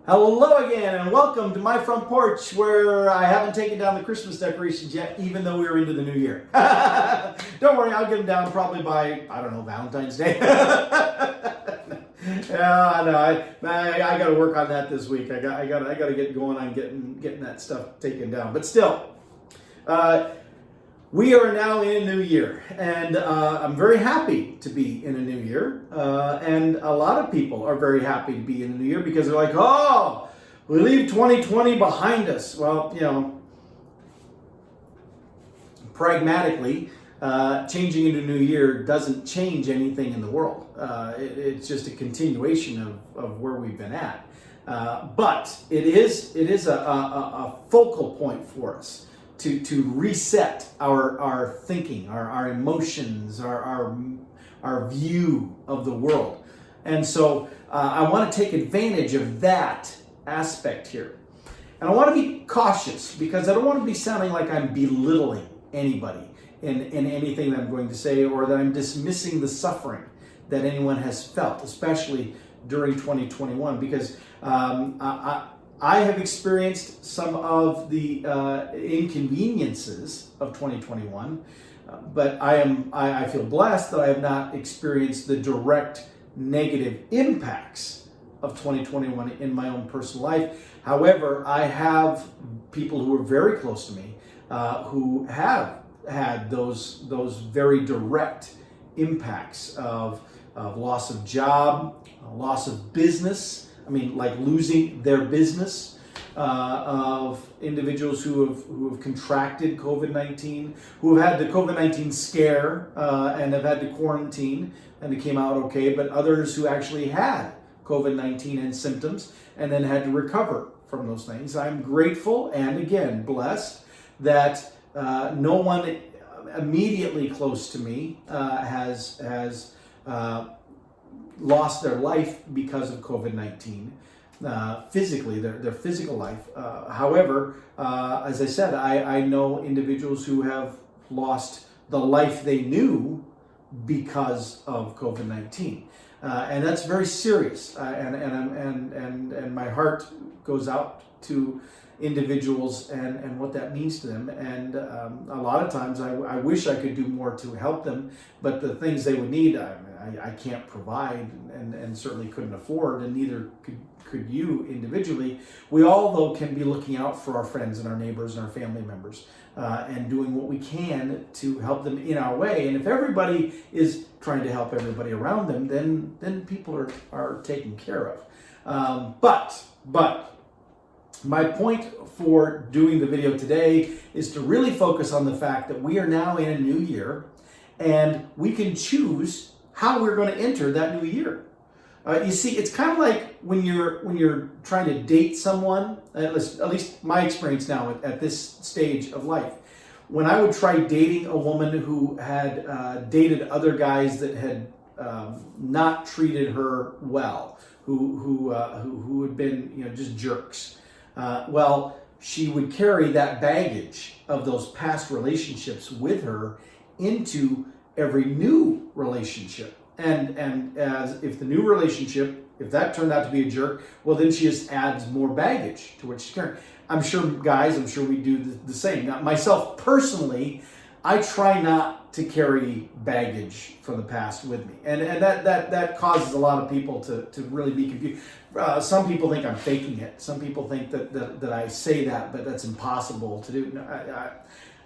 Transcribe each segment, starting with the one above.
Hello again, and welcome to my front porch, where I haven't taken down the Christmas decorations yet, even though we're into the new year. Don't worry, I'll get them down probably by, I don't know, Valentine's Day. Yeah, no, I got to work on that this week. I got to get going on getting that stuff taken down. But still, we are now in a new year, and I'm very happy to be in a new year. And a lot of people are very happy to be in a new year because they're like, oh, we leave 2020 behind us. Well, pragmatically, changing into a new year doesn't change anything in the world. It's just a continuation of where we've been at. But it is a focal point for us to reset our thinking, our emotions, our view of the world. And so I want to take advantage of that aspect here. And I want to be cautious because I don't want to be sounding like I'm belittling anybody in anything that I'm going to say, or that I'm dismissing the suffering that anyone has felt, especially during 2021, because I have experienced some of the inconveniences of 2021, but I feel blessed that I have not experienced the direct negative impacts of 2021 in my own personal life. However, I have people who are very close to me who have had those very direct impacts of loss of job, loss of business. I mean, like losing their business, of individuals who have contracted COVID-19, who have had the COVID-19 scare and have had to quarantine and it came out okay, but others who actually had COVID-19 and symptoms and then had to recover from those things. I'm grateful and again blessed that no one immediately close to me has lost their life because of COVID-19, physically, their physical life. However, as I said, I know individuals who have lost the life they knew because of COVID-19. And that's very serious. And my heart goes out to individuals and what that means to them. And a lot of times I wish I could do more to help them, but the things they would need, I can't provide and certainly couldn't afford, and neither could you individually. We all, though, can be looking out for our friends and our neighbors and our family members and doing what we can to help them in our way. And if everybody is trying to help everybody around them, then people are taken care of. But my point for doing the video today is to really focus on the fact that we are now in a new year, and we can choose how we're going to enter that new year. You see, it's kind of like when you're trying to date someone. At least my experience now at this stage of life. When I would try dating a woman who had dated other guys that had not treated her well, who had been just jerks. Well, she would carry that baggage of those past relationships with her into every new relationship. And as if the new relationship, if that turned out to be a jerk, well, then she just adds more baggage to what she's carrying. I'm sure we do the same. Now, myself personally, I try not to carry baggage from the past with me. And that causes a lot of people to really be confused. Some people think I'm faking it. Some people think that I say that, but that's impossible to do. No,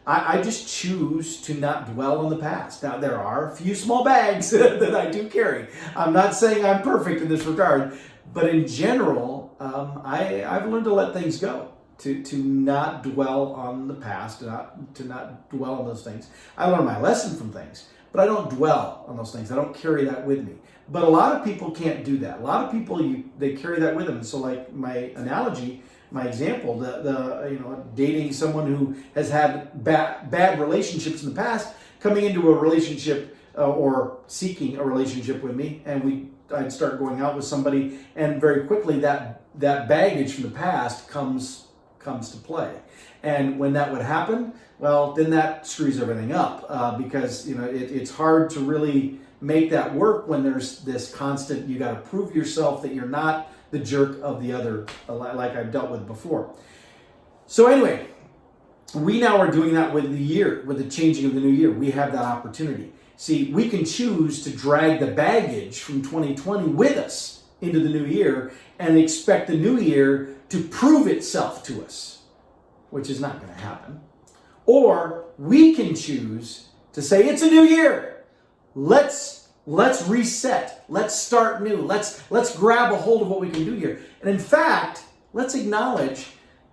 I just choose to not dwell on the past. Now, there are a few small bags that I do carry. I'm not saying I'm perfect in this regard, but in general, I've learned to let things go, to not dwell on the past, to not dwell on those things. I learned my lesson from things, but I don't dwell on those things. I don't carry that with me. But a lot of people can't do that. A lot of people, they carry that with them. So like my analogy, my example, the dating someone who has had bad relationships in the past, coming into a relationship or seeking a relationship with me, and I'd start going out with somebody, and very quickly that baggage from the past comes to play. And when that would happen, well, then that screws everything up because it's hard to really make that work when there's this constant, you got to prove yourself that you're not the jerk of the other, like I've dealt with before. So anyway, we now are doing that with the year, with the changing of the new year. We have that opportunity. See, we can choose to drag the baggage from 2020 with us into the new year and expect the new year to prove itself to us, which is not going to happen. Or we can choose to say, it's a new year. Let's reset. Let's start new. Let's grab a hold of what we can do here. And in fact, let's acknowledge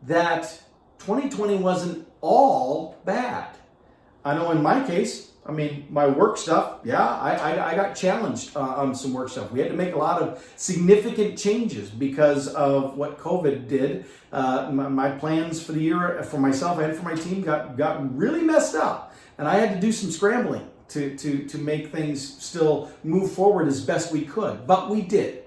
that 2020 wasn't all bad. I know in my case, I mean, my work stuff, yeah, I got challenged on some work stuff. We had to make a lot of significant changes because of what COVID did. My plans for the year, for myself and for my team, got really messed up. And I had to do some scrambling to make things still move forward as best we could. But we did.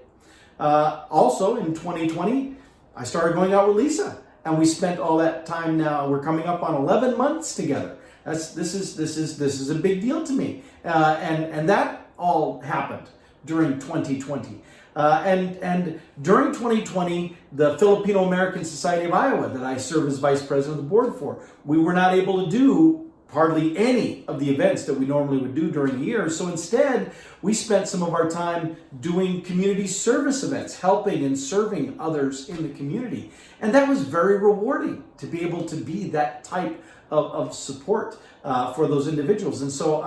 Also, in 2020, I started going out with Lisa. And we spent all that time now. We're coming up on 11 months together. This is a big deal to me, and that all happened during 2020. And during 2020, the Filipino American Society of Iowa, that I serve as vice president of the board for, we were not able to do hardly any of the events that we normally would do during the year. So instead, we spent some of our time doing community service events, helping and serving others in the community. And that was very rewarding to be able to be that type of support for those individuals. And so,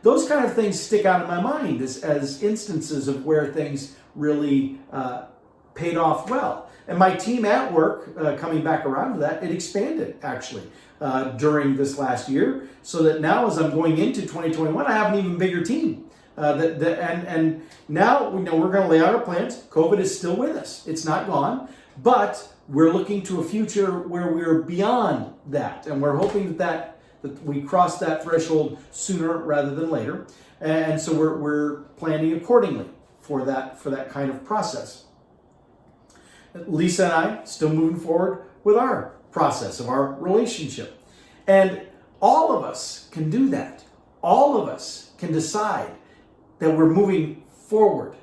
those kind of things stick out in my mind as instances of where things really paid off well. And my team at work, coming back around to that, it expanded actually during this last year, so that now as I'm going into 2021, I have an even bigger team. And now we're going to lay out our plans. COVID is still with us. It's not gone, but we're looking to a future where we're beyond that. And we're hoping that we cross that threshold sooner rather than later. And so we're planning accordingly for that kind of process. Lisa and I still moving forward with our process of our relationship. And all of us can do that. All of us can decide that we're moving forward.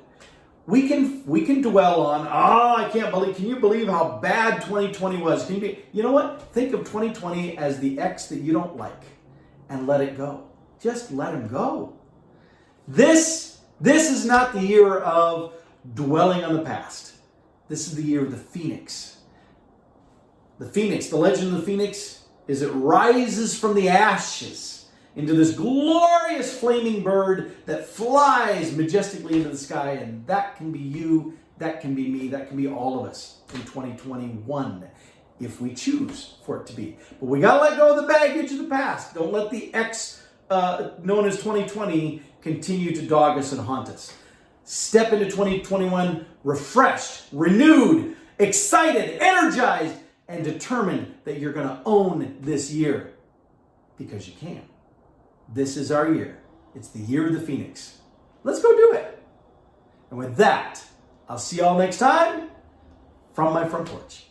We can dwell on, can you believe how bad 2020 was? You know what? Think of 2020 as the ex that you don't like and let it go. Just let him go. This is not the year of dwelling on the past. This is the year of the phoenix. The phoenix, the legend of the phoenix is it rises from the ashes into this glorious flaming bird that flies majestically into the sky. And that can be you, that can be me, that can be all of us in 2021 if we choose for it to be. But we got to let go of the baggage of the past. Don't let the X known as 2020 continue to dog us and haunt us. Step into 2021 refreshed, renewed, excited, energized, and determined that you're going to own this year because you can. This is our year. It's the year of the phoenix. Let's go do it. And with that, I'll see y'all next time from my front porch.